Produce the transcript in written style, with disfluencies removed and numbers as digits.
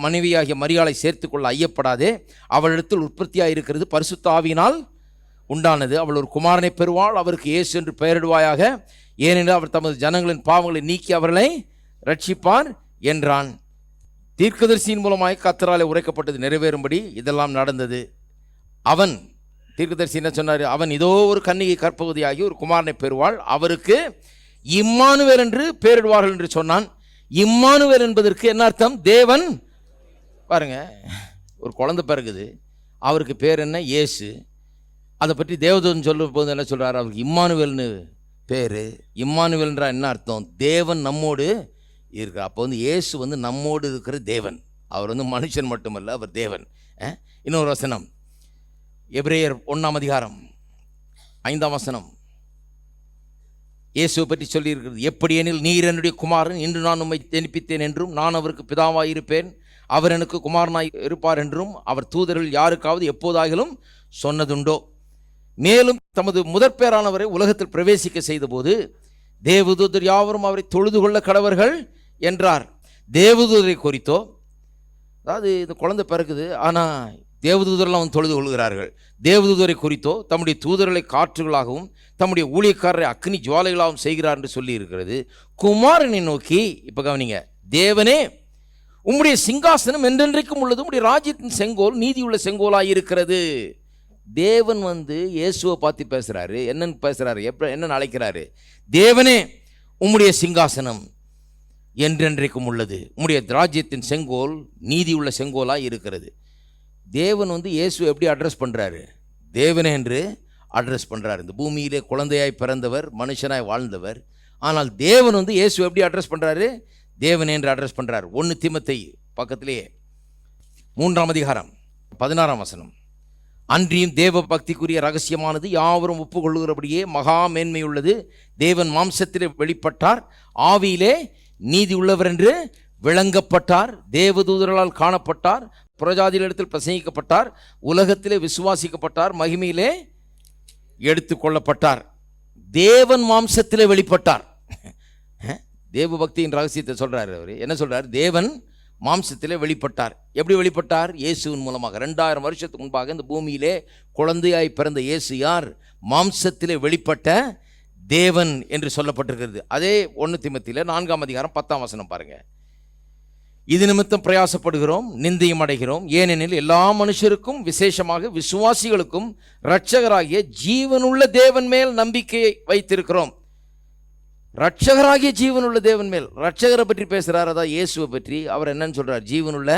மனைவியாகிய மரியாளை சேர்த்துக்கொள்ள ஐயப்படாதே, அவளிடத்தில் உற்பத்தியாக இருக்கிறது பரிசுத்த ஆவியினால் உண்டானது. அவள் ஒரு குமாரனை பெறுவாள், அவருக்கு இயேசு என்று பெயரிடுவாயாக, ஏனென்றால் அவர் தமது ஜனங்களின் பாவங்களை நீக்கி அவர்களை ரட்சிப்பார் என்றான். தீர்க்கதரிசியின் மூலமாய் கர்த்தராலே உரைக்கப்பட்டது நிறைவேறும்படி இதெல்லாம் நடந்தது. அவன் தீர்க்கதரிசி என்ன சொன்னார்? அவன் இதோ ஒரு கன்னிகை கற்பவதியாகி ஒரு குமாரனை பெறுவாள், அவருக்கு இம்மானுவேல் என்று பெயரிடுவார்கள் என்று சொன்னான். இம்மானுவேல் என்பதற்கு என்ன அர்த்தம்? தேவன். பாருங்க, ஒரு குழந்தை பிறகுது, அவருக்கு பேர் என்ன? இயேசு. அதை பற்றி தேவதூதன் சொல்லும் போது என்ன சொல்கிறார்? அவருக்கு இம்மானுவேல்னு பேர். இம்மானுவேல்ன்றா என்ன அர்த்தம்? தேவன் நம்மோடு இருக்கிறார். அப்போ இயேசு நம்மோடு இருக்கிற தேவன். அவர் மனுஷன் மட்டுமல்ல, அவர் தேவன். இன்னொரு வசனம், எபிரேயர் 1ஆம் அதிகாரம் 5ஆம் வசனம் இயேசுவை பற்றி சொல்லி இருக்கிறது. எப்படி எனில் நீர் என்னுடைய குமாரன், இன்று நான் உம்மை ஜெனிப்பித்தேன் என்றும் நான் அவருக்கு பிதாவாய் இருப்பேன், அவர் எனக்கு குமாரனாய் இருப்பார் என்றும் அவர் தூதர்கள் யாருக்காவது எப்போதாகிலும் சொன்னதுண்டோ. மேலும் தமது முதற்பேரானவரை உலகத்தில் பிரவேசிக்க செய்தபோது தேவதூதர் யாவரும் அவரை தொழுது கொள்ள கடவர்கள் என்றார். தேவதூதரை குறித்தோ, அதாவது இந்த குழந்தை பிறகுது, ஆனால் தேவதூதரெல்லாம் தொழுது கொள்கிறார்கள். தேவதூதரை குறித்தோ தம்முடைய தூதர்களை காற்றுகளாகவும் தம்முடைய ஊழியக்காரரை அக்னி ஜுவாலைகளாகவும் செய்கிறார் என்று சொல்லி இருக்கிறது. குமாரனை நோக்கி, இப்போ கவனிங்க, தேவனே உம்முடைய சிங்காசனம் என்றென்றைக்கும் உள்ளது, உம்முடைய ராஜ்யத்தின் செங்கோல் நீதியுள்ள செங்கோலாக இருக்கிறது. தேவன் இயேசுவை பார்த்து பேசுகிறாரு. என்னன்னு பேசுகிறாரு? என்னன்னு அழைக்கிறாரு? தேவனே உம்முடைய சிங்காசனம் என்றென்றைக்கும் உள்ளது, உம்முடைய ராஜ்யத்தின் செங்கோல் நீதியுள்ள செங்கோலாக இருக்கிறது. தேவன் இயேசு எப்படி அட்ரஸ் பண்ணுறாரு? தேவனே என்று அட்ரஸ் பண்ணுறாரு. இந்த பூமியிலே குழந்தையாய் பிறந்தவர், மனுஷனாய் வாழ்ந்தவர். ஆனால் தேவன் இயேசு எப்படி அட்ரஸ் பண்ணுறாரு? தேவனே என்று அட்ரஸ் பண்ணுறார். 1 தீமோத்தேயு பக்கத்திலேயே 3ஆம் அதிகாரம் 16ஆம் வசனம், அன்றியும் தேவ பக்திக்குரிய ரகசியமானது யாவரும் ஒப்புக்கொள்ளுகிறபடியே மகா மேன்மையுள்ளது. தேவன் மாம்சத்திலே வெளிப்பட்டார், ஆவியிலே நீதி உள்ளவர் என்று விளங்கப்பட்டார், தேவதூதர்களால் காணப்பட்டார், புறஜாதிகளிடத்தில் பிரசங்கிக்கப்பட்டார், உலகத்திலே விசுவாசிக்கப்பட்டார், மகிமையிலே எடுத்துக்கொள்ளப்பட்டார். தேவன் மாம்சத்திலே வெளிப்பட்டார். தேவ பக்தியின் ரகசியத்தை சொல்றாரு. அவர் என்ன சொல்றார்? தேவன் மாம்சத்திலே வெளிப்பட்டார். எப்படி வெளிப்பட்டார்? இயேசுவின் மூலமாக. 2000 வருஷத்துக்கு முன்பாக இந்த பூமியிலே குழந்தையாய் பிறந்த இயேசு யார்? மாம்சத்திலே வெளிப்பட்ட தேவன் என்று சொல்லப்பட்டிருக்கிறது. அதே 1 தீமோத்தேயுல 4ஆம் அதிகாரம் 10ஆம் வசனம் பாருங்க. இது நிமித்தம் பிரயாசப்படுகிறோம், நிந்தையும் அடைகிறோம், ஏனெனில் எல்லா மனுஷருக்கும் விசேஷமாக விசுவாசிகளுக்கும் இரட்சகராகிய ஜீவனுள்ள தேவன் மேல் நம்பிக்கையை வைத்திருக்கிறோம். இரட்சகராகிய ஜீவனுள்ள தேவன் மேல். இரட்சகரை பற்றி பேசுகிறார், அதான் இயேசுவை பற்றி. அவர் என்னன்னு சொல்றார்? ஜீவனுள்ள